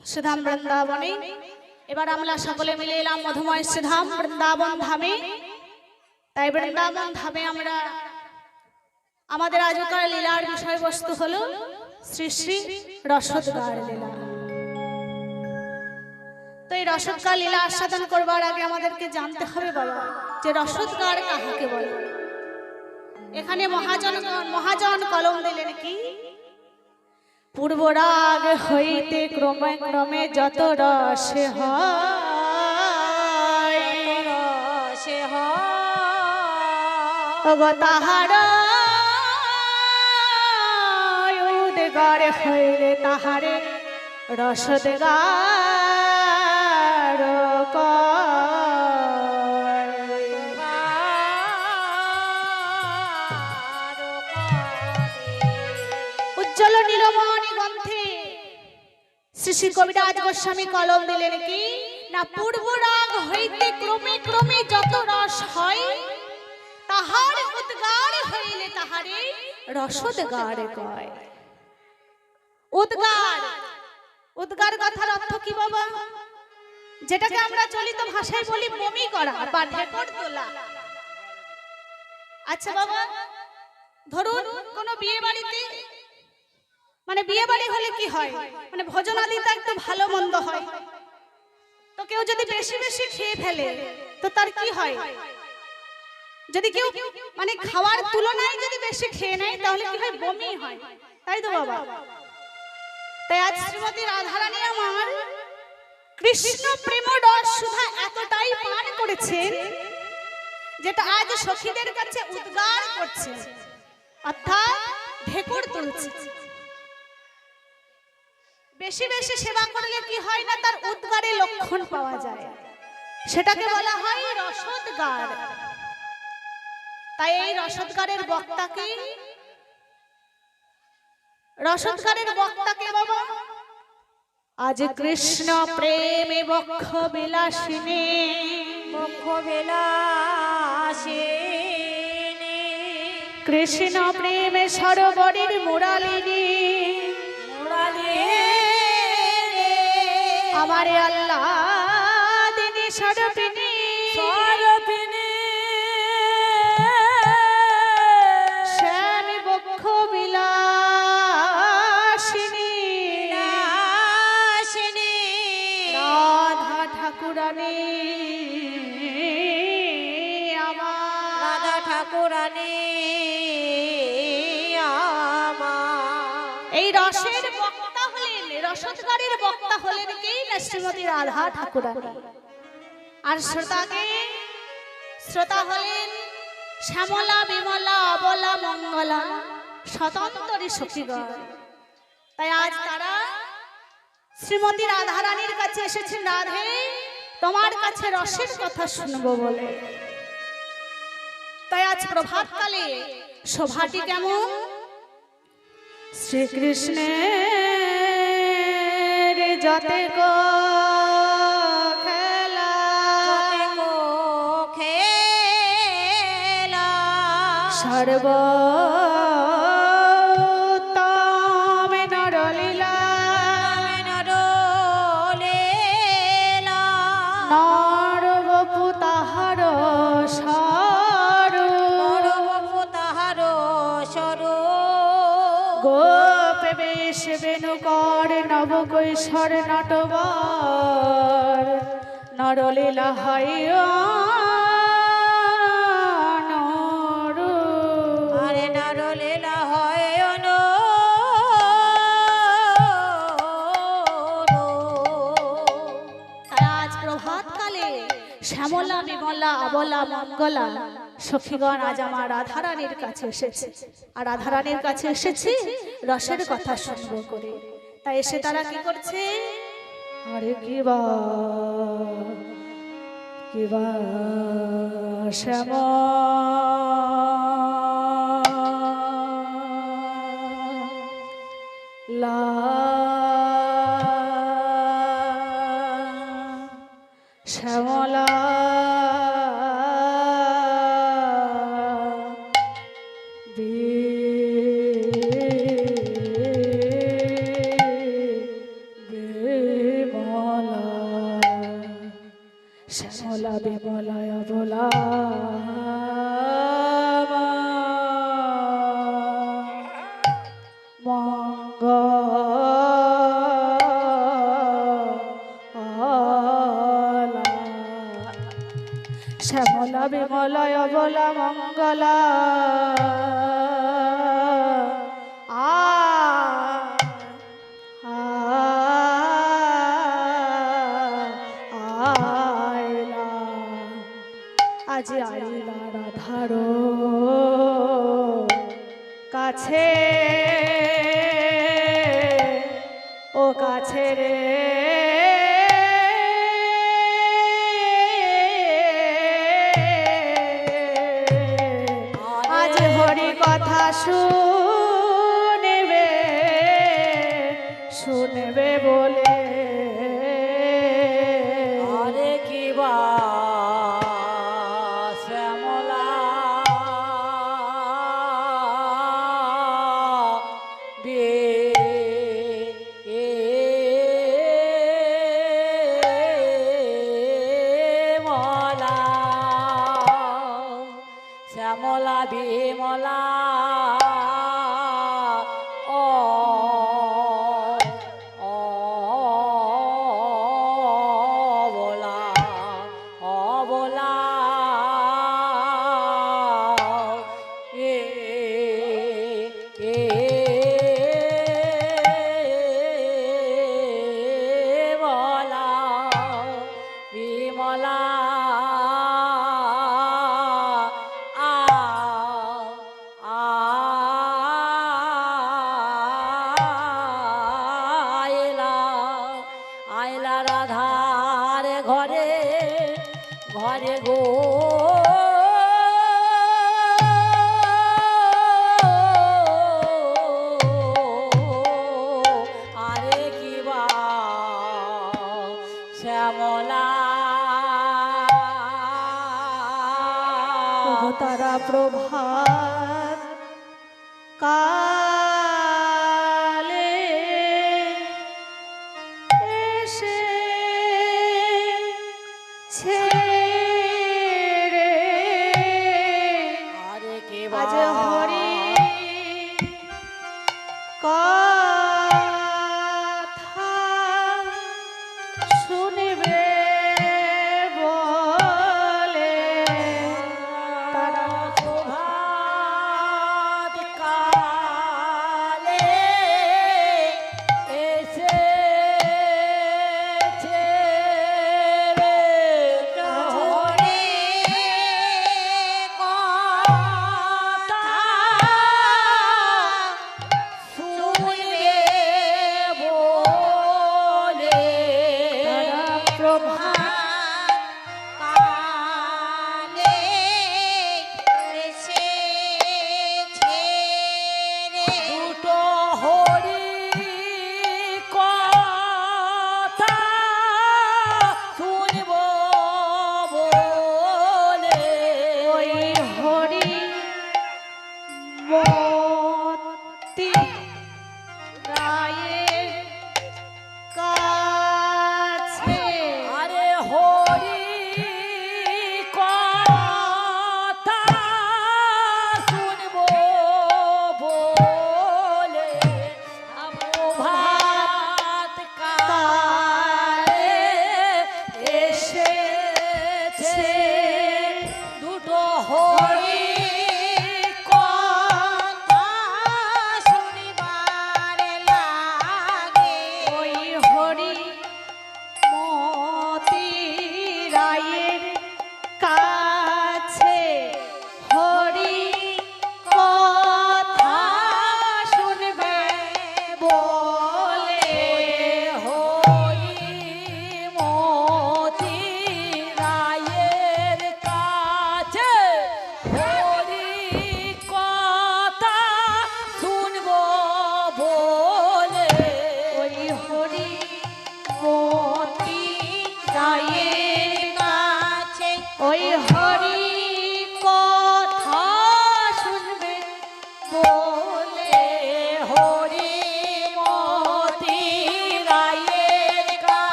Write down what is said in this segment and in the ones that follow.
শ্রীধাম বৃন্দাবনে। এবার আমরা সকলে মিলে এলাম মধুময় শ্রীধাম বৃন্দাবন ধামে। তাই বৃন্দাবন ধামে আমরা আমাদের আজকাল লীলার বিষয়বস্তু হলো শ্রী শ্রী রসদগার লীলা। তো এই রসদগার লীলা আস্বাদন করবার আগে আমাদেরকে জানতে হবে বাবা যে রসদগার কাহাকে বলে। এখানে মহাজন কলম দিলেন কি, পূর্বরাগ হইতে ক্রমে ক্রমে যত রসে হয় তাহার উদ্গার হইলে তাহারে রসদগার উজ্জ্বল নীলমণি গ্রন্থে শ্রী শ্রী কবিরাজ গোস্বামী কলম দিলেন কি না, পূর্বরাগ হইতে ক্রমে ক্রমে যত রস হয় তাহার উদ্গার হইলে তাহারে রসদগার কয়। উদ্গার, উদ্গার কথার অর্থ কি বাবা? যেটাকে আমরা চলিত ভাষায় বলি বমি করা বা ঢেকর তোলা। আচ্ছা বাবা, ধরুন কোন বিয়ে বাড়িতে, মানে বিয়ে বাড়ি হলে কি হয়, মানে ভোজনাদিটা একটু ভালো মন্দ হয়, তো কেউ যদি বেশি বেশি খেয়ে ফেলে তো তার কি হয়? যদি কেউ মানে খাওয়ার তুলনায় যদি বেশি খেয়ে নেয় তাহলে কি হয়? বমি হয়, তাই তো বাবা? তাই আজ শ্রীমতী রাধারানী আমার কৃষ্ণ প্রেম রস সুধা এতটাই পান করেছেন যেটা আজ সখীদের কাছে উদ্গার করছে, অর্থাৎ ঢেকুর তুলছে। বেশি বেশি সেবা করলে কি হয় না, তার উদ্গারে লক্ষণ পাওয়া যায়, সেটাকে বলা হয় রসদগার। তাই এই রসদগারের বক্তাকে বাবা আজ কৃষ্ণ প্রেমে বক্ষ বিলাসিনী কৃষ্ণ প্রেমে সরোবরের মুরালিনী আমারে আল্লাহ দিনী সরপিনী শ্যাম বক্ষ বিলাসিনী রাধা ঠাকুরানী আমার এই রসের বক্তা হলেন, রসদগারের বক্তা হলেন কে না শ্রীমতী রাধা ঠাকুরানী। আর শ্রোতা হলেন শ্যামলা বিমলা অবলা মঙ্গলা স্বতন্ত্রী সখীগণ। তাই আজ তারা শ্রীমতী রাধারানীর কাছে এসেছেন, রাধে তোমার কাছে রসের কথা শুনবো বলে। তাই আজ প্রভাতকালে শোভাটি কেমন? শ্রীকৃষ্ণের যতে গো খেলা সর্বোত্তম নরলীলা নরবপু তাহার গোপে বেশ বেণুকর নব কৈশোর নটবর নরলীলা হয় শ্যামলা বিমলা অবলা মঙ্গলা সখীগণ আজ আমার রাধারানীর কাছে এসেছে। আর রাধারানীর কাছে এসেছি রসের কথা শুনবো করে। তাই এসে তারা কি করছে? আরে কিবা শ্যামলা শ্যামলা শ্যামলা বিমলায় বলা শ্যামলা বিমলয় বলা মঙ্গলা আজ আইলা রাধার কাছে ও কাছে রে আজ হরি কথা শুনবে শুনবে বলে আরে কি বা শ্যামলা বিমলা শ্যামলা বিমলা ও অবলা অবলা এ এ বলা বিমলা আইলা রাধার ঘরে ঘরে গো আরে কি বা শ্যামলা তারা প্রভাত কালে এসে ছেড়ে আরে কি আজ বা হরি কথা শুনবে বলে তারা প্রভাত কালে এসেছে রে হরি কথা শুনবে বলে তারা প্রভাত দুটো হরি কথা শুনব বলে ওই হরি মতি রায়ের কাছে আরে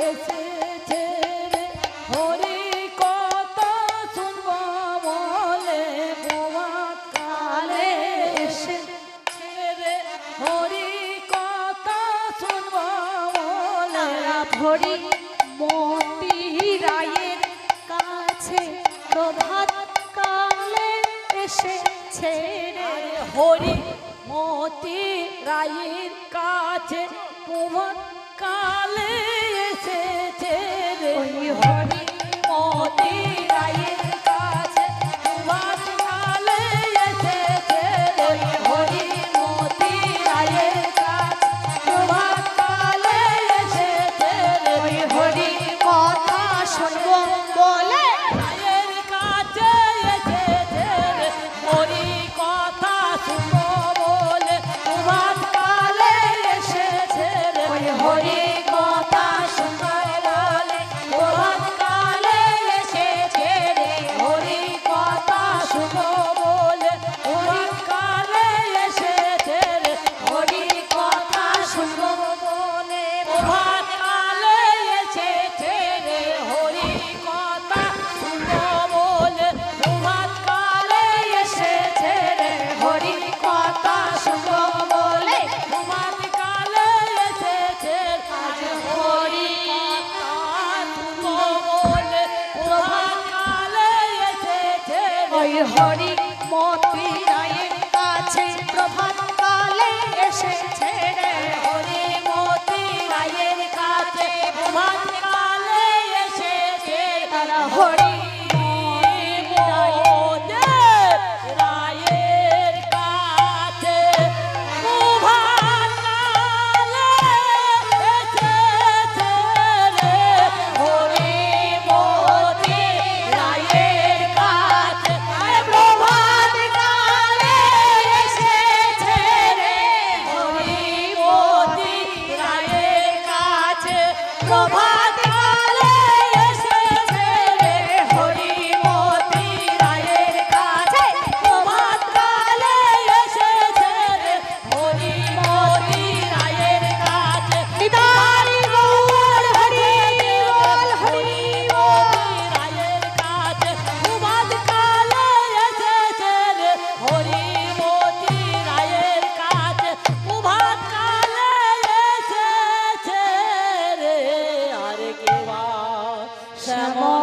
এসেছে রে হরি কথা শুনবো বলে প্রভাত কালে এসেছে রে হরি কথা শুনবো বলে হরি মতি রায়ের কাছে প্রভাত কালে এসেছে রে। হরি মতি রায়ের কাছে প্রভাত কালে এসেছে রে ওই হরি মতি রায়ের কাছে প্রভাত কালে এসেছে রে হরি মতি রায়ের কাছে প্রভাত কালে এসেছে রে হরি কথা শুনবো বলে রায়ের কাছে এসেছে রে হরি কথা শুনবো বলে প্রভাত কালে এসেছে রে হরি কথা শুনবো বলে প্রভাত কালে এসেছে রে হরি কথা শুনবো বলে প্রভাত কালে এসেছে রে হরি কথা শুনবো বলে প্রভাত কালে এসেছে রে হরি কথা শুনবো বলে প্রভাত কালে এসেছে রে হরি কথা শুনবো বলে প্রভাত কালে এসেছে আজ হরি কথা শুনবো বলে প্রভাত কালে এসেছে ওই হরি মতি রায়ের কাছে প্রভাত কালে এসেছে রে। হরি মতি রায়ের কাছে প্রভাত কালে এসেছে তারা হরি মতি রায়ের কাছে প্রভাত কালে এসেছে রে হরি মতি রায়ের কাছে প্রভাত কালে এসেছে রে হরি মতি রায়ের কাছে প্রভাত কালে এসেছে রে হরি মতি রায়ের কাছে প্রভাত কালে এসেছে রে হরি মতি রায়ের কাছে নিতাই গৌর হরি বল হরি বল। রায়ের কাছে প্রভাত কালে এসেছে রে হরি মতি রায়ের কাছে প্রভাত কালে এসেছে রে আরে কেবা শ্যামা